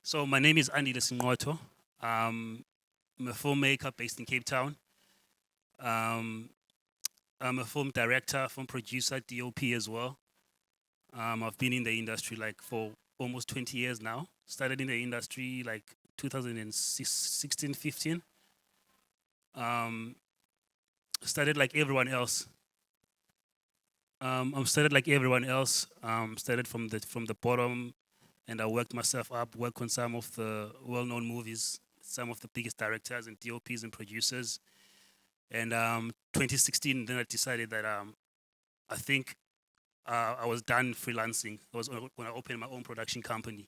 So my name is Andile Sinqoto. I'm a filmmaker based in Cape Town. Um, I'm a film director, film producer, DOP as well. I've been in the industry like for almost 20 years now. Started in the industry like 2016, 15. Um, started like everyone else. I started like everyone else. Started from the bottom, and I worked myself up. Worked on some of the well-known movies, some of the biggest directors and DOPs and producers. And 2016, then I decided that I think I was done freelancing. I was when I opened my own production company.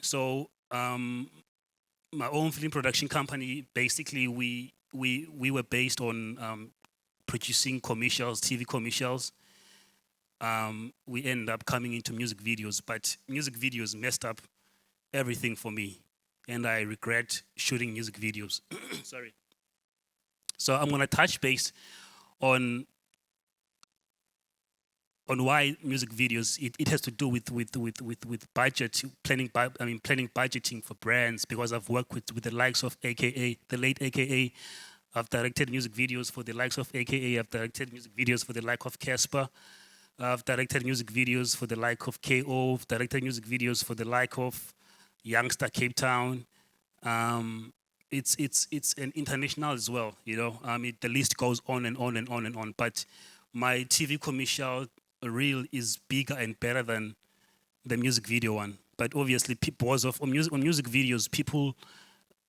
So my own film production company, basically, we were based on producing commercials, TV commercials. We ended up coming into music videos, but music videos messed up everything for me, and I regret shooting music videos. Sorry. So I'm gonna touch base on why music videos. It has to do with budget planning. Planning budgeting for brands, because I've worked with the likes of AKA, the late AKA. I've directed music videos for the likes of AKA. I've directed music videos for the like of Casper. I've directed music videos for the like of KO. I've directed music videos for the like of Youngster Cape Town. Um, it's an international as well. The list goes on and on and on and on. But my TV commercial reel is bigger and better than the music video one. But obviously, because of on music videos, people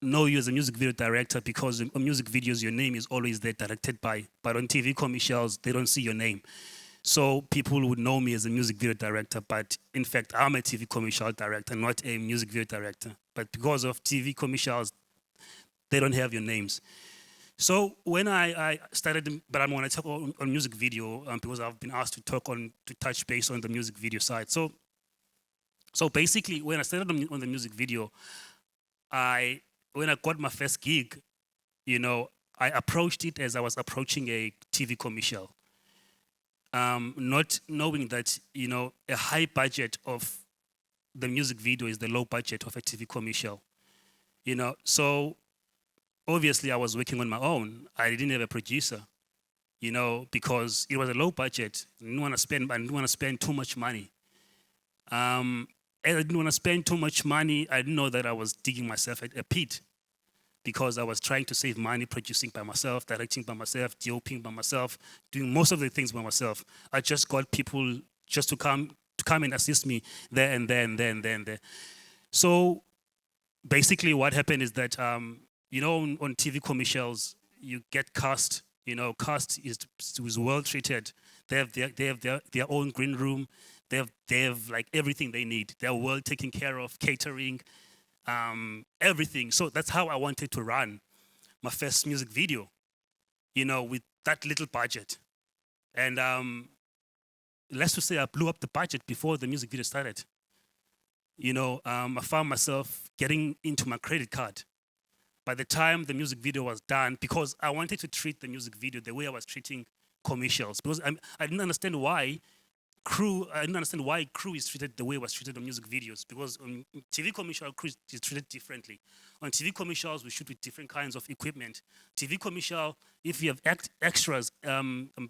know you as a music video director because on music videos your name is always there, directed by. But on TV commercials, they don't see your name. So people would know me as a music video director, but in fact, I'm a TV commercial director, not a music video director. But because of TV commercials, they don't have your names. So when I started, but I'm going to talk on music video because I've been asked to touch base on the music video side. So basically, when I started on the music video, when I got my first gig, I approached it as I was approaching a TV commercial, not knowing that a high budget of the music video is the low budget of a TV commercial. So obviously I was working on my own. I didn't have a producer, because it was a low budget. I didn't want to spend too much money. And I didn't want to spend too much money. I didn't know that I was digging myself a pit, because I was trying to save money, producing by myself, directing by myself, DOPing by myself, doing most of the things by myself. I just got people just to come and assist me there and there and there and there and there. So basically, what happened is that on TV commercials, you get cast. Cast is well treated. They have their own green room. They have like everything they need. They're well taken care of, catering, everything. So that's how I wanted to run my first music video. With that little budget, and let's just say I blew up the budget before the music video started. I found myself getting into my credit card by the time the music video was done, because I wanted to treat the music video the way I was treating commercials, because I didn't understand why crew is treated the way it was treated on music videos, because on TV commercial, crew is treated differently. On TV commercials, we shoot with different kinds of equipment. TV commercial, if you have extras,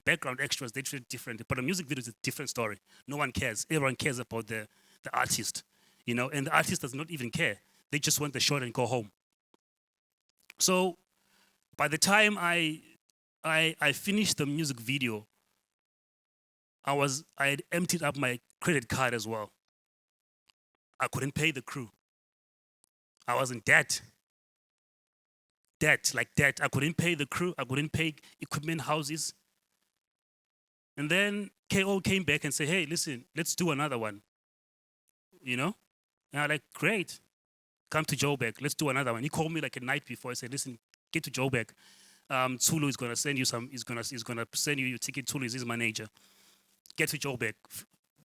background extras, they treat it differently. But on music videos, it's a different story. No one cares. Everyone cares about the artist, and the artist does not even care. They just want the shot and go home. So by the time I finished the music video, I had emptied up my credit card as well. I couldn't pay the crew. I was in debt. Like debt. I couldn't pay the crew. I couldn't pay equipment houses. And then KO came back and said, "Hey, listen, let's do another one." And I'm like, "Great, come to Joburg. Let's do another one." He called me like a night before. I said, "Listen, get to Joburg. Tulu is gonna send you some. Is gonna send you your ticket. Tulu is his manager. Get to Joburg."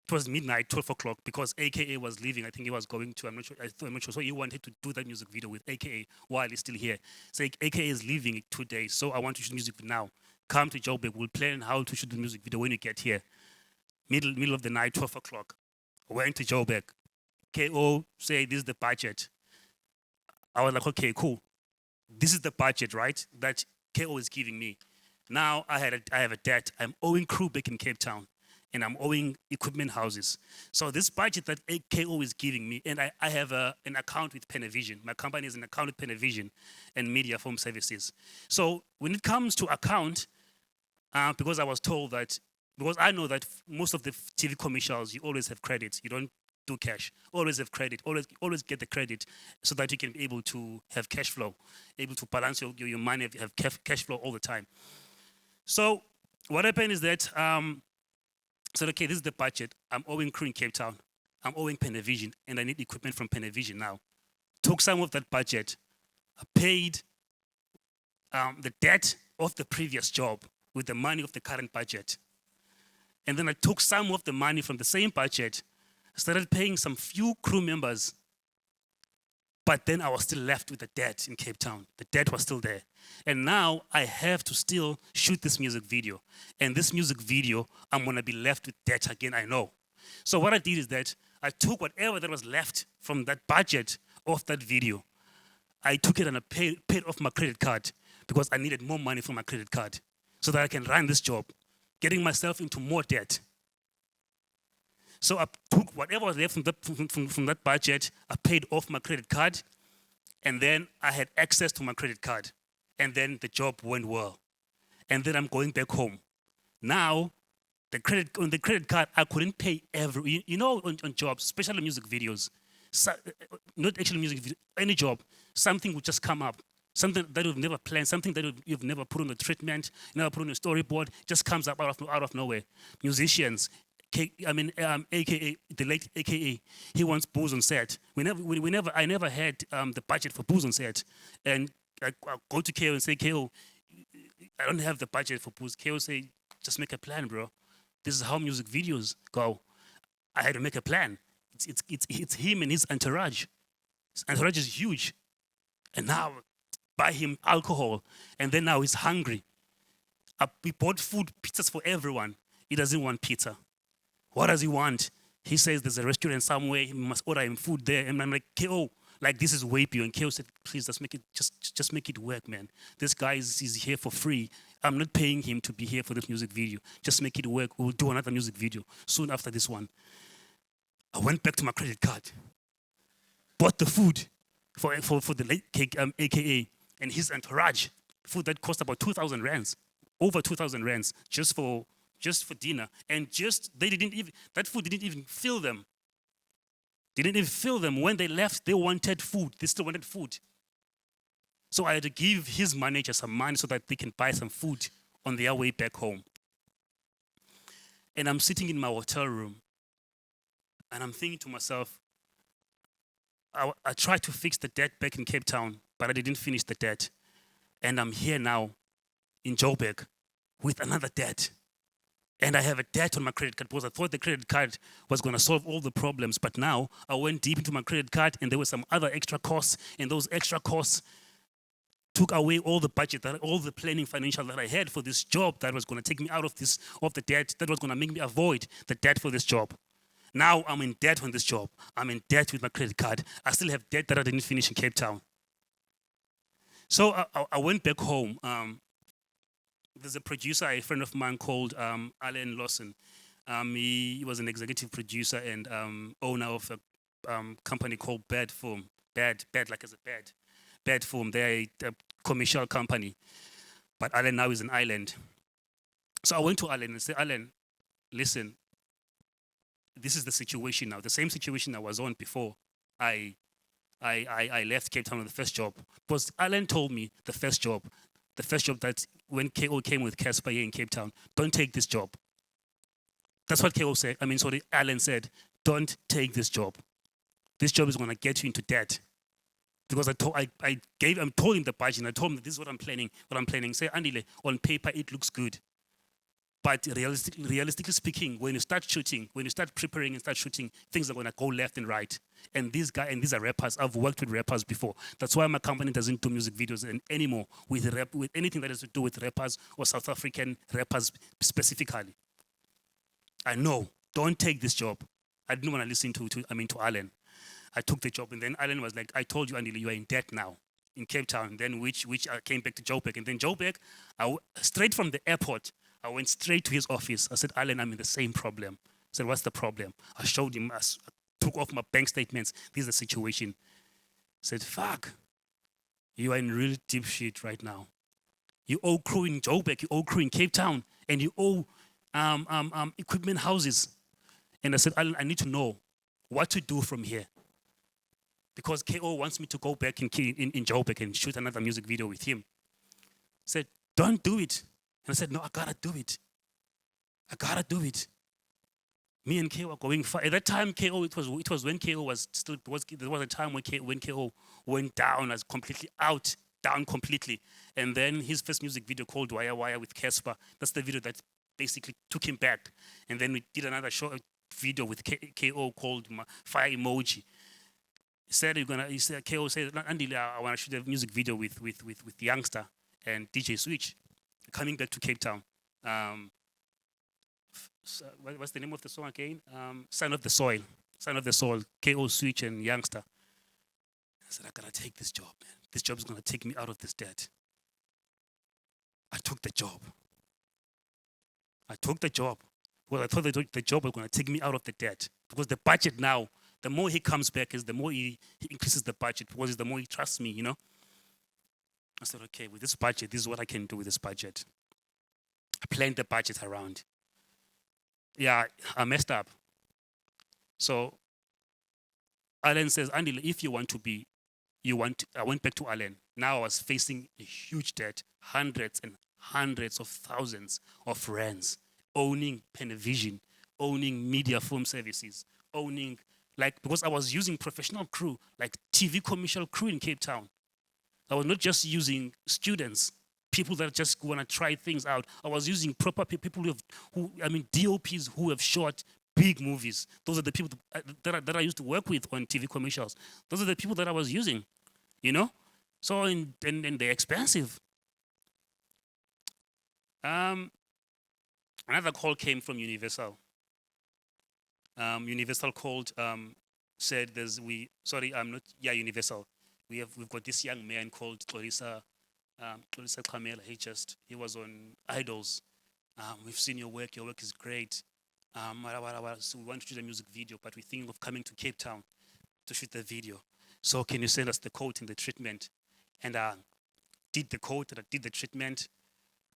It was midnight, 12 o'clock, because AKA was leaving. I think he was going to, I'm not sure. I'm not sure. So he wanted to do that music video with AKA while he's still here. So AKA is leaving in 2 days. So I want to shoot music now. Come to Joburg. We'll plan how to shoot the music video when you get here. Middle of the night, 12 o'clock. Went to Joburg. KO say this is the budget. I was like, okay, cool. This is the budget, right? That KO is giving me. Now I have a debt. I'm owing crew back in Cape Town, and I'm owing equipment houses. So this budget that KO is giving me, and I have an account with Panavision. My company is an account with Panavision and Media Form Services. So when it comes to account, because I was told that, because I know that most of the TV commercials, you always have credit. You don't do cash. Always have credit. Always get the credit so that you can be able to have cash flow, able to balance your money, have cash flow all the time. So what happened is that said, okay, this is the budget. I'm owing crew in Cape Town. I'm owing Panavision, and I need equipment from Panavision now. Took some of that budget, I paid the debt of the previous job with the money of the current budget. And then I took some of the money from the same budget, started paying some few crew members, but then I was still left with the debt in Cape Town. The debt was still there. And now I have to still shoot this music video. And this music video, I'm gonna be left with debt again, I know. So what I did is that I took whatever that was left from that budget of that video. I took it and I paid off my credit card because I needed more money from my credit card so that I can run this job, getting myself into more debt. So I took whatever was left from that budget, I paid off my credit card, and then I had access to my credit card. And then the job went well. And then I'm going back home. Now, on the credit card, I couldn't pay every, on jobs, especially music videos, not actually music video, any job, something would just come up. Something that you've never planned, something that you've never put on the treatment, never put on a storyboard, just comes up out of nowhere. Musicians, AKA the late AKA, he wants booze on set. I never had the budget for booze on set, and I go to KO and say, KO, I don't have the budget for booze. KO say, just make a plan, bro. This is how music videos go. I had to make a plan. It's him and his entourage. His entourage is huge, and now buy him alcohol, and then now he's hungry. We bought food, pizzas for everyone. He doesn't want pizza. What does he want? He says there's a restaurant somewhere. He must order him food there. And I'm like, KO, like this is way beyond. KO said, please, just make it work, man. This guy is here for free. I'm not paying him to be here for this music video. Just make it work. We'll do another music video soon after this one. I went back to my credit card, bought the food for the late AKA and his entourage. Food that cost about 2,000 rands, over 2,000 rands, just for dinner. And that food didn't even fill them. They didn't even fill them. When they left, they wanted food. They still wanted food. So I had to give his manager some money so that they can buy some food on their way back home. And I'm sitting in my hotel room, and I'm thinking to myself, I tried to fix the debt back in Cape Town, but I didn't finish the debt. And I'm here now in Joburg with another debt. And I have a debt on my credit card because I thought the credit card was going to solve all the problems. But now I went deep into my credit card, and there were some other extra costs. And those extra costs took away all the budget, all the planning financial that I had for this job that was going to take me out of the debt, that was going to make me avoid the debt for this job. Now I'm in debt on this job. I'm in debt with my credit card. I still have debt that I didn't finish in Cape Town. So I went back home. There's a producer, a friend of mine called Alan Lawson. He was an executive producer and owner of a company called Bad Film. Bad like as a bad film. They're a commercial company. But Alan now is an island. So I went to Alan and said, Alan, listen, this is the situation now. The same situation I was on before I left Cape Town on the first job. Because Alan told me the first job that when KO came with Casper here in Cape Town, don't take this job. That's what KO said. Alan said, don't take this job. This job is going to get you into debt. Because I told him the budget, and I told him that this is what I'm planning. Say, Andile, on paper, it looks good. But realistically speaking, when you start shooting, when you start preparing and start shooting, things are going to go left and right. And these are rappers. I've worked with rappers before. That's why my company doesn't do music videos anymore with anything that has to do with rappers or South African rappers specifically. I know. Don't take this job. I didn't want to listen to Alan. I took the job, and then Alan was like, "I told you, Andile, you are in debt now in Cape Town." Then which I came back to Joburg, and then Joburg, straight from the airport, I went straight to his office. I said, "Alan, I'm in the same problem." I said, "What's the problem?" I showed him. I took off my bank statements. This is the situation. I said, "Fuck, you are in really deep shit right now. You owe crew in Joburg, you owe crew in Cape Town, and you owe equipment houses." And I said, "Alan, I need to know what to do from here, because KO wants me to go back in Joburg and shoot another music video with him." I said, "Don't do it." And I said, "No, I gotta do it. I gotta do it." Me and KO are going far. At that time, KO, it was when KO was still, there was a time when KO went down, as completely out, down completely. And then his first music video called Wire Wire with Casper, that's the video that basically took him back. And then we did another short video with KO called Fire Emoji. He said, KO said, "Andile, I want to shoot a music video with Youngster and DJ Switch, coming back to Cape Town." What's the name of the song again? Sign of the Soil. Sign of the Soil, KO Switch and Youngster. I said, "I gotta take this job, man. This job is gonna take me out of this debt." I took the job. I took the job. Well, I thought the job was gonna take me out of the debt, because the budget now, the more he comes back, is the more he increases the budget, because the more he trusts me, you know. I said, "Okay, with this budget, this is what I can do with this budget." I planned the budget around. Yeah, I messed up. So Alan says, "Andile, if you want to be, I went back to Alan. Now I was facing a huge debt, hundreds and hundreds of thousands of rands, owning Panavision, owning media film services, owning, because I was using professional crew, like TV commercial crew in Cape Town. I was not just using students, people that just want to try things out. I was using proper people DOPs who have shot big movies. Those are the people that I used to work with on TV commercials. Those are the people that I was using, you know? So, and they're expensive. Another call came from Universal. Universal called, said Universal. We've got this young man called Clarissa Kamela. He was on Idols. We've seen your work is great. So we want to shoot a music video, but we're thinking of coming to Cape Town to shoot the video. So can you send us the code and the treatment? And did the code, and I did the treatment,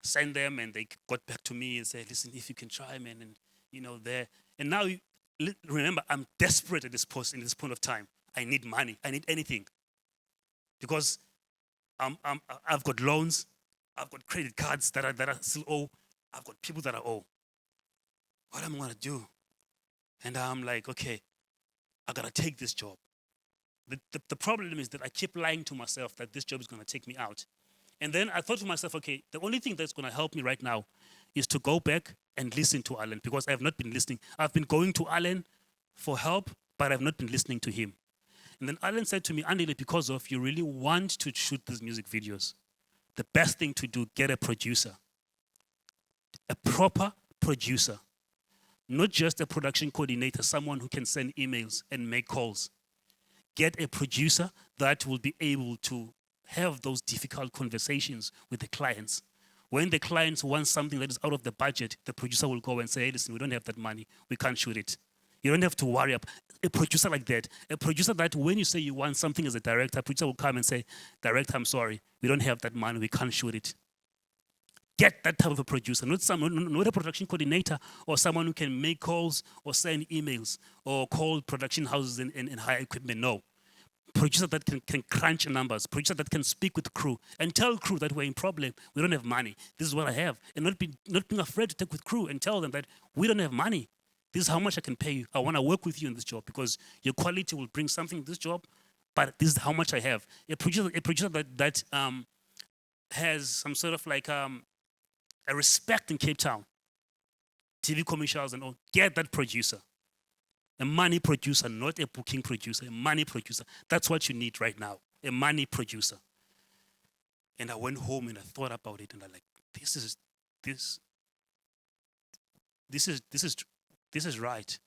sent them, and they got back to me and said, "Listen, if you can try, man," and there. And now, remember, I'm desperate at this point of time. I need money. I need anything, because I've got loans, I've got credit cards that I still owe, I've got people that I owe. What am I gonna do? And I'm like, okay, I gotta take this job. The problem is that I keep lying to myself that this job is gonna take me out. And then I thought to myself, okay, the only thing that's gonna help me right now is to go back and listen to Alan, because I have not been listening. I've been going to Alan for help, but I've not been listening to him. And then Alan said to me, "Andile, because of you really want to shoot these music videos, the best thing to do, get a producer. A proper producer. Not just a production coordinator, someone who can send emails and make calls. Get a producer that will be able to have those difficult conversations with the clients. When the clients want something that is out of the budget, the producer will go and say, 'Hey, listen, we don't have that money. We can't shoot it.' You don't have to worry about a producer like that. A producer that when you say you want something as a director, a producer will come and say, 'Director, I'm sorry. We don't have that money. We can't shoot it.' Get that type of a producer, not a production coordinator or someone who can make calls or send emails or call production houses and hire equipment. No. Producer that can crunch numbers, producer that can speak with crew and tell crew that we're in problem, we don't have money. This is what I have. And not being afraid to take with crew and tell them that we don't have money. This is how much I can pay you. I want to work with you in this job because your quality will bring something to this job, but this is how much I have. A producer that has some sort of like a respect in Cape Town, TV commercials and all. Get that producer. A money producer, not a booking producer, a money producer. That's what you need right now, a money producer. And I went home and I thought about it and I'm like, this is right.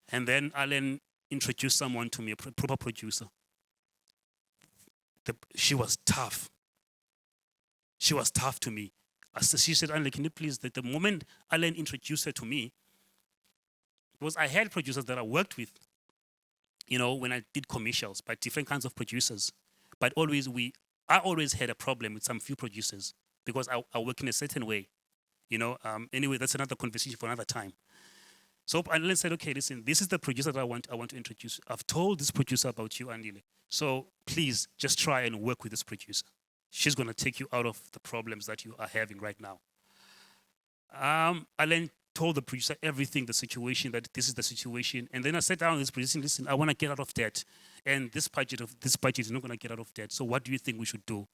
And then Alan introduced someone to me, a proper producer. She was tough. She was tough to me. She said, Andile, can you please, the moment Alan introduced her to me, because I had producers that I worked with, when I did commercials, by different kinds of producers. But I always had a problem with some few producers because I work in a certain way. Anyway, that's another conversation for another time. So Andile said, okay, listen, this is the producer that I want to introduce. I've told this producer about you, Andile. So please just try and work with this producer. She's going to take you out of the problems that you are having right now. Alan told the producer everything, the situation, that this is the situation. And then I sat down with this producer, listen, I want to get out of debt. And this budget is not going to get out of debt. So what do you think we should do?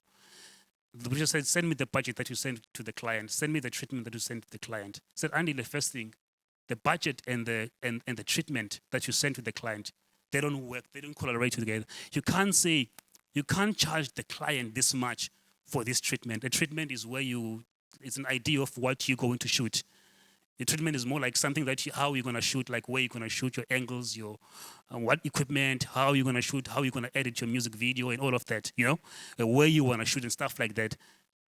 The producer said, send me the budget that you sent to the client. Send me the treatment that you sent to the client. I said, Andy, the first thing, the budget and the treatment that you send to the client, they don't work. They don't collaborate together. You can't charge the client this much for this treatment. The treatment is it's an idea of what you're going to shoot. The treatment is more like something that how you're going to shoot, like where you're going to shoot, your angles, your what equipment, how you're going to shoot, how you're going to edit your music video and all of that, where you want to shoot and stuff like that.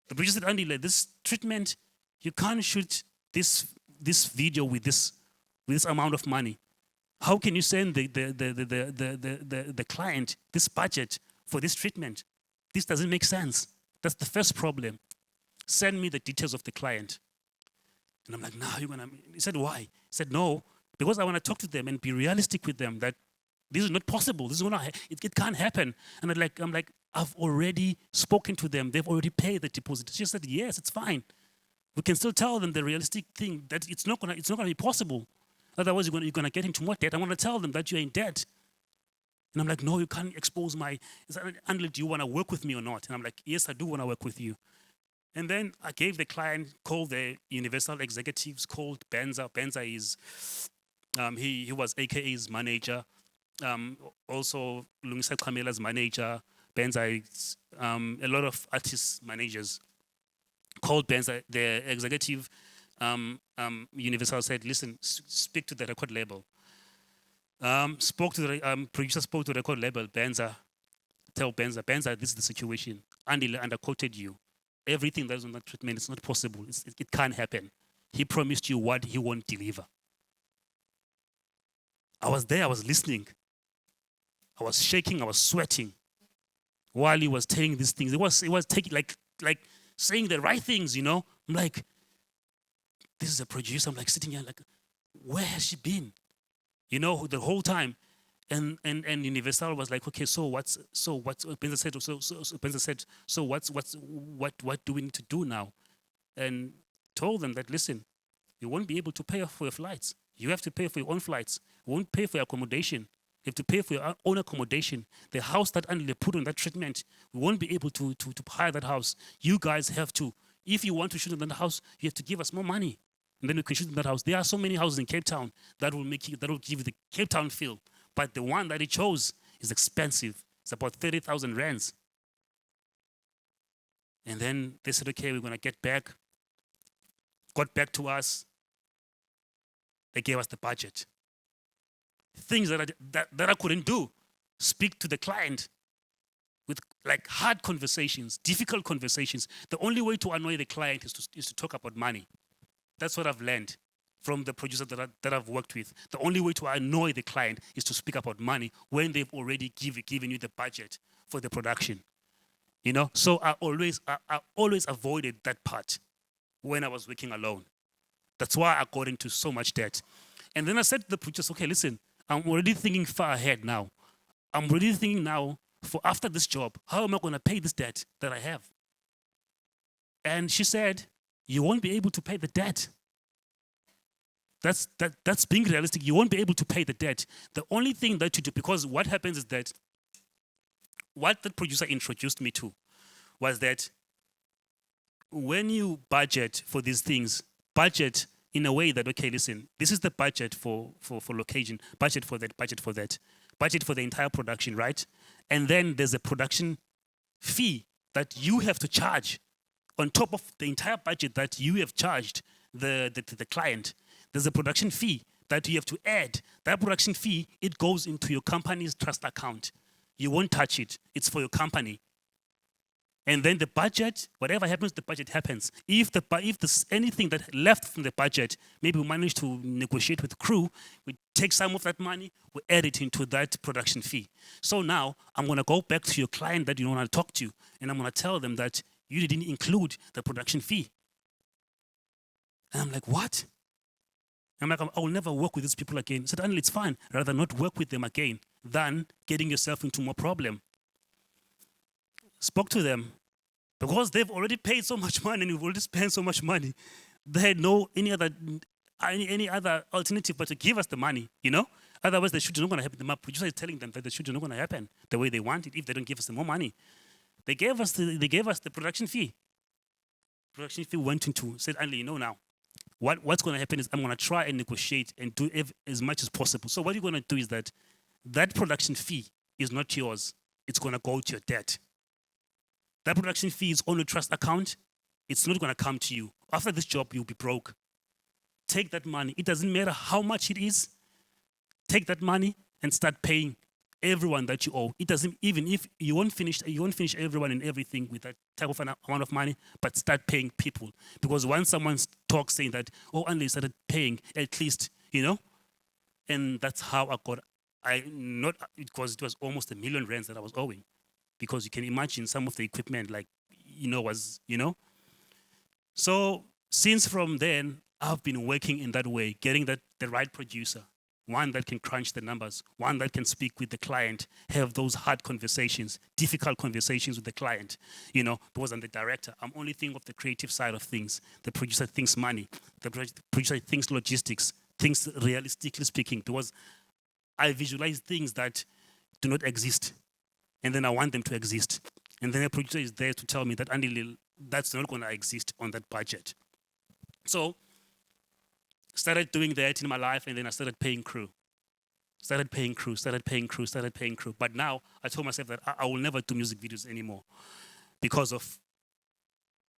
The producer said, Andy, like this treatment, you can't shoot this video with this amount of money. How can you send the client this budget for this treatment? This doesn't make sense. That's the first problem. Send me the details of the client. And I'm like, no, you're gonna. He said, why? He said, no, because I want to talk to them and be realistic with them that this is not possible. This is not. It can't happen. And I'm like, I've already spoken to them. They've already paid the deposit. She said, yes, it's fine. We can still tell them the realistic thing that it's not gonna be possible. Otherwise, you're gonna get into more debt. I want to tell them that you're in debt. And I'm like, no, you can't expose my. Andile, do you want to work with me or not? And I'm like, yes, I do want to work with you. And then I gave the client, called the Universal executives, called Benza. Benza is, he was AKA's manager. Also, Lungisa Kamela's manager. Benza is a lot of artists' managers. Called Benza, the executive Universal said, listen, speak to the record label. Spoke to the producer, spoke to the record label. Benza, tell Benza, this is the situation. Andile underquoted you. Everything that is on that treatment is not possible. It can't happen. He promised you what he won't deliver. I was there, I was listening. I was shaking, I was sweating while he was saying these things. It was taking like saying the right things, I'm like, this is a producer. I'm like sitting here like, where has she been? The whole time. And Universal was like, okay, so what's Benza said, Benza said, so what do we need to do now? And told them that, listen, you won't be able to pay for your flights. You have to pay for your own flights. You won't pay for your accommodation. You have to pay for your own accommodation. The house that Andile put on that treatment, we won't be able to hire that house. You guys have to. If you want to shoot in that house, you have to give us more money. And then we can shoot in that house. There are so many houses in Cape Town that will give you the Cape Town feel. But the one that he chose is expensive. It's about 30,000 rands. And then they said, okay, we're going to get back. Got back to us. They gave us the budget. Things that I couldn't do. Speak to the client with like hard conversations, difficult conversations. The only way to annoy the client is to talk about money. That's what I've learned from the producer that I've worked with. The only way to annoy the client is to speak about money when they've already given you the budget for the production. So I always avoided that part when I was working alone. That's why I got into so much debt. And then I said to the producers, okay, listen, I'm already thinking far ahead now. I'm already thinking now for after this job, how am I going to pay this debt that I have? And she said, you won't be able to pay the debt. That's being realistic. You won't be able to pay the debt. The only thing that you do, because what happens is that what the producer introduced me to was that when you budget for these things, budget in a way that, okay, listen, this is the budget for location, budget for that, budget for the entire production, right? And then there's a production fee that you have to charge on top of the entire budget that you have charged the client. There's a production fee that you have to add. That production fee, it goes into your company's trust account. You won't touch it. It's for your company. And then the budget, whatever happens, the budget happens. If there's anything that left from the budget, maybe we manage to negotiate with the crew, we take some of that money, we add it into that production fee. So now I'm gonna go back to your client that you don't want to talk to, and I'm gonna tell them that you didn't include the production fee. And I'm like, what? I'm like, I will never work with these people again. I said, Andile, it's fine. Rather not work with them again than getting yourself into more problem. Spoke to them, because they've already paid so much money and we've already spent so much money. They had no any other alternative but to give us the money, you know? Otherwise the shoot is not gonna happen. The producer is telling them that the shoot is not gonna happen the way they want it if they don't give us the more money. They gave us the production fee. Production fee went into, said, Andile, you know now, what's gonna happen is I'm gonna try and negotiate and do as much as possible. So what you're gonna do is that production fee is not yours. It's gonna go to your dad. That production fee is on your trust account. It's not gonna come to you. After this job, you'll be broke. Take that money. It doesn't matter how much it is. Take that money and start paying everyone that you owe. It doesn't, even if you won't finish everyone and everything with that type of an amount of money, but start paying people. Because once someone talks saying that, oh, Andile started paying, at least, you know, and that's how it was almost R1 million that I was owing. Because you can imagine some of the equipment, like, was. So since from then, I've been working in that way, getting the right producer, one that can crunch the numbers, one that can speak with the client, have those hard conversations, difficult conversations with the client, because I'm the director. I'm only thinking of the creative side of things. The producer thinks money. The producer thinks logistics, thinks realistically speaking, because I visualize things that do not exist. And then I want them to exist. And then a producer is there to tell me that, Andile, that's not going to exist on that budget. So started doing that in my life, and then I started paying crew. But now I told myself that I will never do music videos anymore because of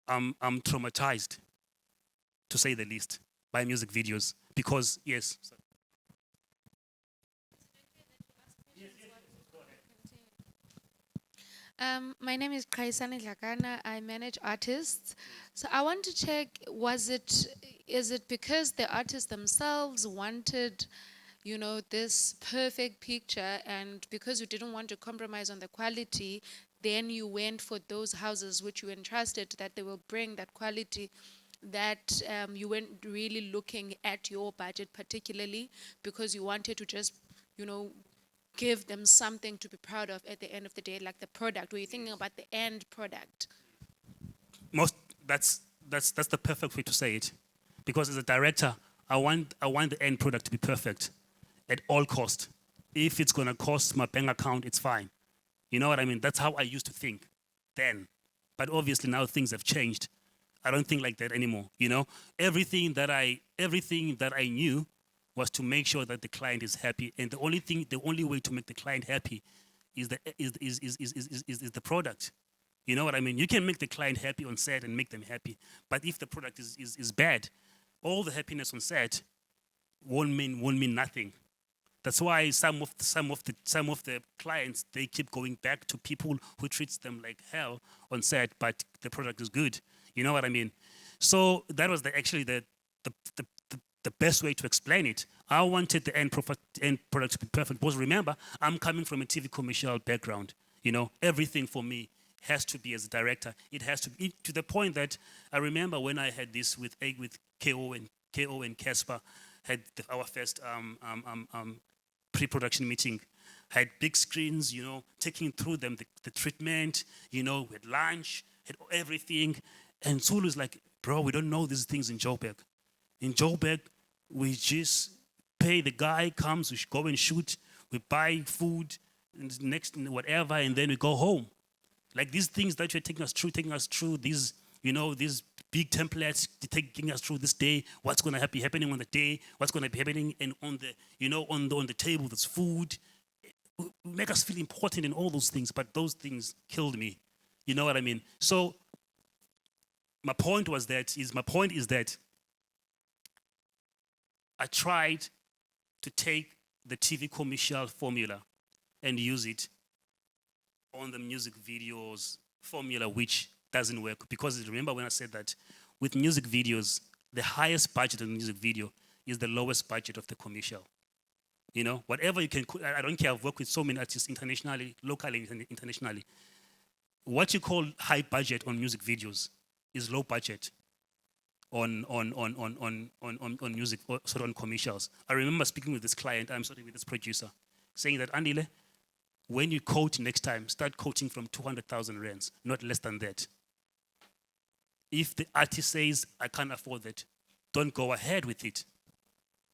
I'm traumatized, to say the least, by music videos. Because, yes. Sorry. My name is Kaisani Dlakana. I manage artists. So I want to check, is it because the artists themselves wanted, this perfect picture, and because you didn't want to compromise on the quality, then you went for those houses which you entrusted that they will bring that quality, that you weren't really looking at your budget particularly because you wanted to just, give them something to be proud of at the end of the day, like the product? Were you thinking about the end product? That's the perfect way to say it, because as a director, I want the end product to be perfect at all cost. If it's gonna cost my bank account, it's fine. You know what I mean? That's how I used to think then, but obviously now things have changed. I don't think like that anymore. Everything that I knew was to make sure that the client is happy, and the only way to make the client happy is the product. You know what I mean? You can make the client happy on set and make them happy, but if the product is bad, all the happiness on set won't mean nothing. That's why some of the clients, they keep going back to people who treats them like hell on set, but the product is good. You know what I mean? So that was actually the best way to explain it. I wanted the end product to be perfect, because remember, I'm coming from a TV commercial background. Everything for me has to be, as a director, it has to be, to the point that I remember when I had this with KO and Casper, had our first pre-production meeting. Had big screens, taking through them the treatment, with lunch, had everything. And Zulu's like, bro, we don't know these things in Joburg. In Joburg, we just pay the guy, comes, we go and shoot, we buy food, and next whatever, and then we go home. Like these things that you're taking us through these, these big templates, taking us through this day, what's going to be happening on the day, what's going to be happening, and on the table there's food. Make us feel important in all those things, but those things killed me. You know what I mean? So my point is that I tried to take the TV commercial formula and use it on the music videos formula, which doesn't work. Because remember when I said that with music videos, the highest budget of the music video is the lowest budget of the commercial. You know, whatever you can, I don't care, I've worked with so many artists internationally, locally, and internationally. What you call high budget on music videos is low budget on music, or sort of on commercials. I remember speaking with this client, with this producer, saying that, Andile, when you quote next time, start quoting from 200,000 rands, not less than that. If the artist says, I can't afford that, don't go ahead with it.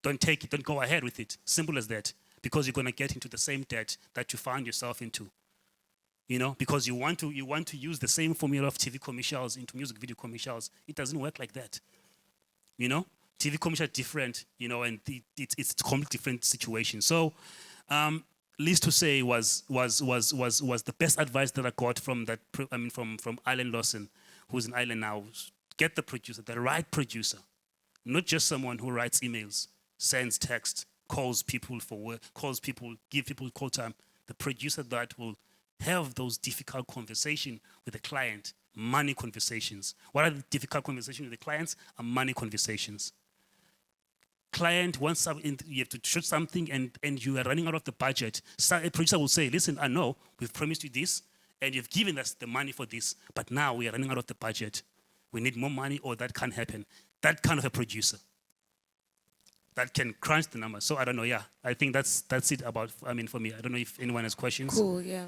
Don't take it, don't go ahead with it. Simple as that. Because you're gonna get into the same debt that you found yourself into. You know, because you want to use the same formula of TV commercials into music video commercials. It doesn't work like that. You know, TV commercial different, you know, and it's a completely different situation. So, least to say was the best advice that I got from that. From Alan Lawson, who's in Ireland now. Get the producer, the right producer, not just someone who writes emails, sends text, calls people for work, give people call time. The producer that will have those difficult conversations with the client, money conversations. What are the difficult conversations with the clients? Are money conversations. Client wants something, you have to shoot something and you are running out of the budget. So a producer will say, listen, I know we've promised you this and you've given us the money for this, but now we are running out of the budget. We need more money or that can't happen. That kind of a producer that can crunch the numbers. So I don't know, yeah. I think that's it about, for me. I don't know if anyone has questions. Cool, yeah.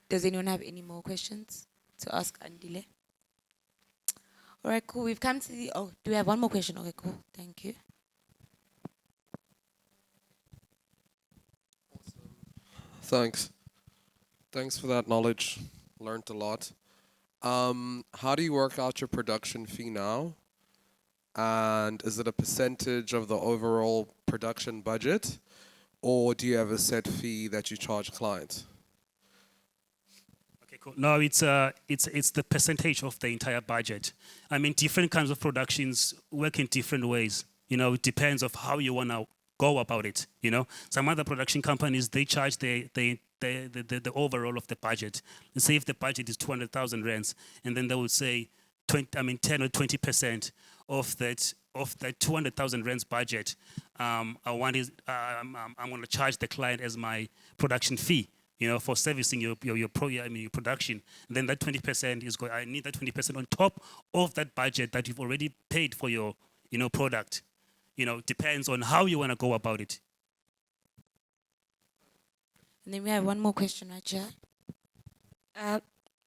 Does anyone have any more questions to ask Andile? All right, cool. We've come to the, do we have one more question? Okay, cool. Thank you. Thanks. Thanks for that knowledge. Learned a lot. How do you work out your production fee now? And is it a percentage of the overall production budget? Or do you have a set fee that you charge clients? Okay, cool. No, it's the percentage of the entire budget. I mean, different kinds of productions work in different ways. You know, it depends of how you want to go about it. You know, some other production companies, they charge the overall of the budget. Let's say if the budget is 200,000 rands, and then they would say 10 or 20% of that 200,000 rands budget. I'm going to charge the client as my production fee. You know, for servicing your production. And then that 20% is going. I need that 20% on top of that budget that you've already paid for your, product. You know, depends on how you want to go about it. And then we have one more question right here.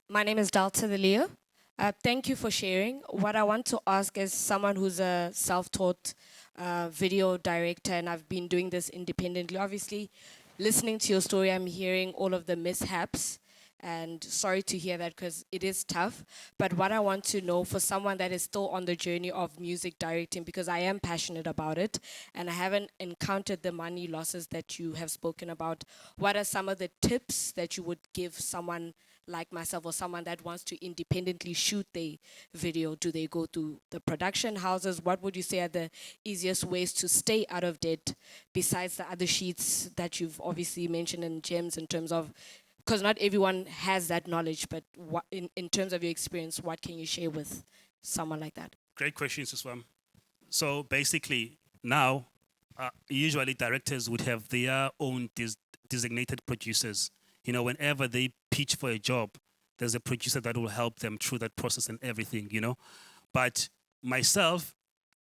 My name is Dalta the Leo. Thank you for sharing. What I want to ask is someone who's a self-taught video director, and I've been doing this independently. Obviously, listening to your story, I'm hearing all of the mishaps, and sorry to hear that because it is tough. But what I want to know for someone that is still on the journey of music directing, because I am passionate about it and I haven't encountered the money losses that you have spoken about, what are some of the tips that you would give someone like myself or someone that wants to independently shoot their video? Do they go to the production houses? What would you say are the easiest ways to stay out of debt besides the other sheets that you've obviously mentioned in gems in terms of, because not everyone has that knowledge, but what, in terms of your experience, what can you share with someone like that? Great question, Suswam. So basically, now, usually directors would have their own designated producers. You know, whenever they pitch for a job, there's a producer that will help them through that process and everything, you know. But myself,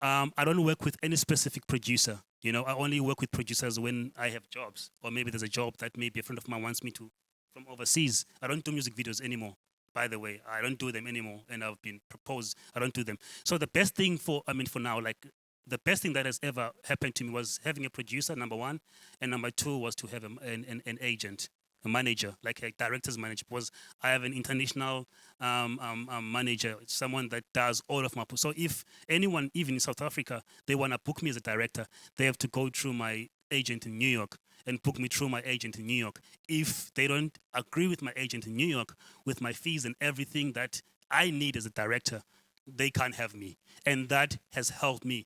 I don't work with any specific producer. You know, I only work with producers when I have jobs, or maybe there's a job that maybe a friend of mine wants me to from overseas. I don't do music videos anymore, by the way. I don't do them anymore, and I've been proposed. I don't do them. So the best thing for now, like, the best thing that has ever happened to me was having a producer, number one, and number two was to have an agent, a manager, like a director's manager, because I have an international manager, someone that does all of my. So if anyone, even in South Africa, they want to book me as a director, they have to go through my agent in New York and book me through my agent in New York. If they don't agree with my agent in New York, with my fees and everything that I need as a director, they can't have me. And that has helped me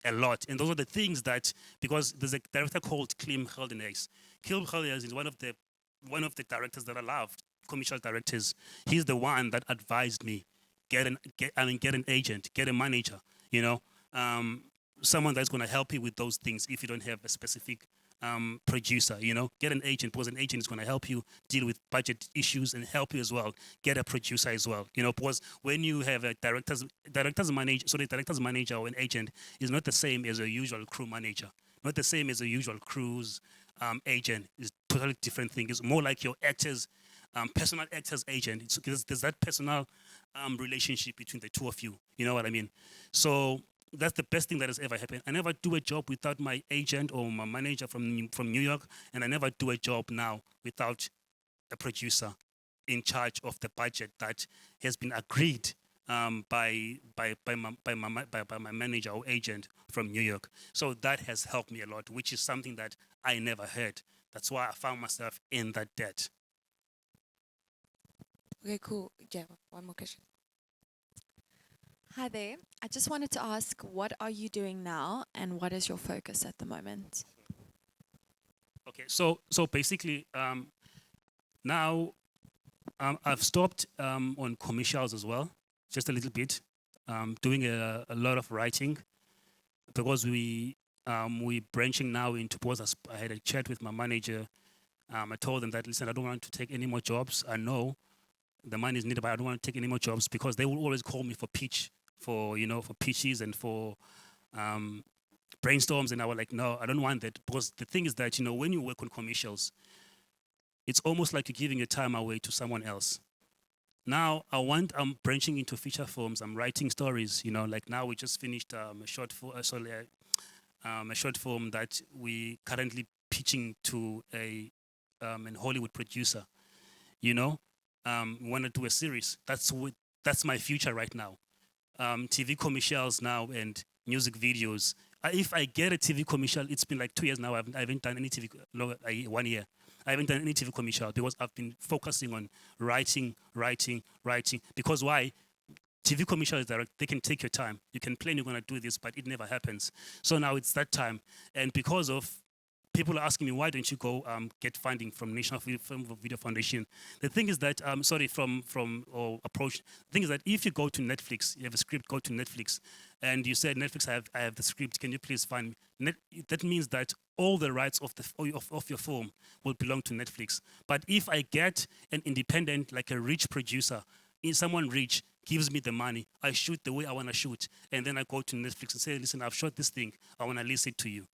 a lot. And those are the things that, because there's a director called Klim Geldenhuys. Klim Geldenhuys is one of the directors that I loved, commercial directors. He's the one that advised me, get an agent, get a manager, you know, someone that's going to help you with those things if you don't have a specific producer, you know, get an agent, because an agent is going to help you deal with budget issues and help you as well. Get a producer as well, you know, because when you have a director's manager or an agent is not the same as a usual crew manager, not the same as a usual crew's agent. Is totally different thing. It's more like your actor's personal actor's agent. There's that personal relationship between the two of you. You know what I mean? So that's the best thing that has ever happened. I never do a job without my agent or my manager from New York, and I never do a job now without a producer in charge of the budget that has been agreed by my manager or agent from New York. So that has helped me a lot, which is something that I never had. That's why I found myself in that debt. Okay, cool. Yeah, one more question. Hi there. I just wanted to ask, what are you doing now and what is your focus at the moment? Okay, so basically, now I've stopped on commercials as well, just a little bit, doing a lot of writing, because we branching now into, because I had a chat with my manager. I told them that, listen, I don't want to take any more jobs. I know the money is needed, but I don't want to take any more jobs, because they will always call me for pitches and for brainstorms, and I was like, no, I don't want that, because the thing is that, you know, when you work on commercials, it's almost like you're giving your time away to someone else. Now I'm branching into feature films. I'm writing stories. You know, like now we just finished a short film that we currently pitching to a Hollywood producer. You know, we want to do a series. That's my future right now. TV commercials now and music videos. If I get a TV commercial, it's been like 2 years now. I haven't done any TV. 1 year. I haven't done any TV commercial because I've been focusing on writing. Because why? TV commercial is direct. They can take your time. You can plan you're going to do this, but it never happens. So now it's that time. And because of people are asking me, why don't you go get funding from National Film Video Foundation? The thing is that, approach. The thing is that if you go to Netflix, you have a script, go to Netflix, and you said, Netflix, I have the script, can you please fund me? That means that all the rights of your film will belong to Netflix. But if I get an independent, like a rich producer, someone rich gives me the money, I shoot the way I want to shoot, and then I go to Netflix and say, listen, I've shot this thing, I want to lease it to you.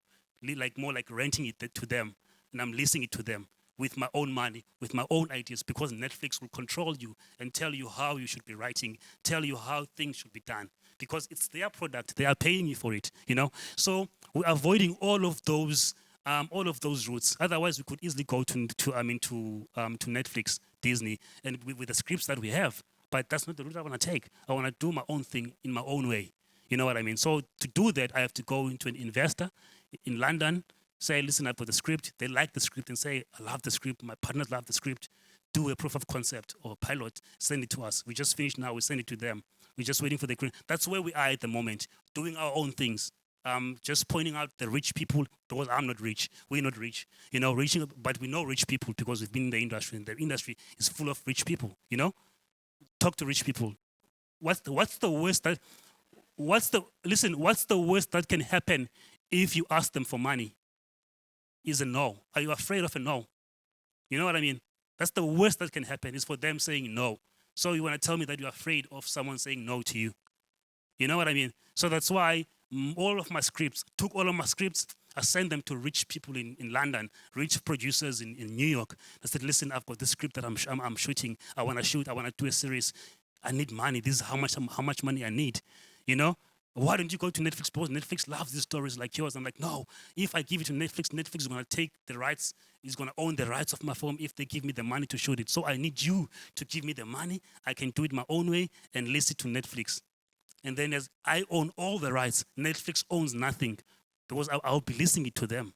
Like more like renting it to them, and I'm leasing it to them with my own money, with my own ideas, because Netflix will control you and tell you how you should be writing, tell you how things should be done, because it's their product. They are paying you for it, you know. So we're avoiding all of those routes. Otherwise, we could easily go to Netflix, Disney, and with the scripts that we have. But that's not the route I want to take. I want to do my own thing in my own way. You know what I mean? So to do that, I have to go into an investor in London, say, listen, I've got the script. They like the script and say, I love the script. My partners love the script. Do a proof of concept or pilot, send it to us. We just finished now, we send it to them. We're just waiting for the green. That's where we are at the moment, doing our own things. Just pointing out the rich people, because I'm not rich. We're not rich. You know, but we know rich people because we've been in the industry, and the industry is full of rich people, you know? Talk to rich people. What's the worst that can happen if you ask them for money? Is a no. Are you afraid of a no? You know what I mean? That's the worst that can happen, is for them saying no. So you want to tell me that you're afraid of someone saying no to you? You know what I mean? So that's why all of my scripts, I sent them to rich people in London, rich producers in New York. I said, listen, I've got this script that I'm shooting. I want to do a series. I need money. This is how much money I need. You know? Why don't you go to Netflix? Because Netflix loves these stories like yours. I'm like, no, if I give it to Netflix, Netflix is going to take the rights, is going to own the rights of my film if they give me the money to shoot it. So I need you to give me the money. I can do it my own way and lease it to Netflix. And then as I own all the rights, Netflix owns nothing, because I'll be leasing it to them.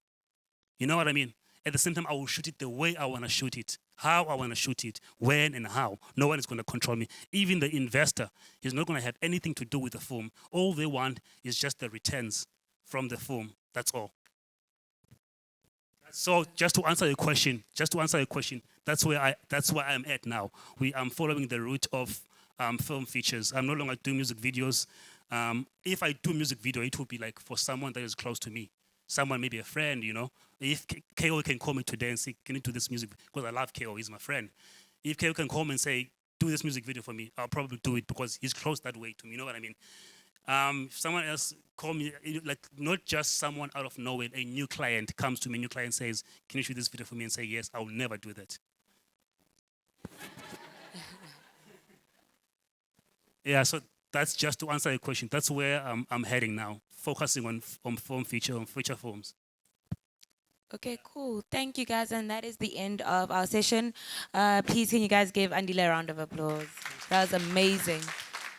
You know what I mean? At the same time, I will shoot it the way I want to shoot it, how I want to shoot it, when and how. No one is going to control me. Even the investor is not going to have anything to do with the film. All they want is just the returns from the film. That's all. So just to answer your question, that's where I'm at now. I'm following the route of film features. I'm no longer doing music videos. If I do music video, it would be like for someone that is close to me, someone maybe a friend, you know. If KO can call me today and say, "Can you do this music?" Because I love KO, he's my friend. If KO can call me and say, "Do this music video for me," I'll probably do it because he's close that way to me. You know what I mean? If someone else call me, like not just someone out of nowhere, a new client comes to me, new client says, "Can you shoot this video for me?" and say yes, I will never do that. Yeah, so that's just to answer your question. That's where I'm heading now, focusing on feature films. Okay, cool. Thank you guys, and that is the end of our session. Please, can you guys give Andile a round of applause? That was amazing.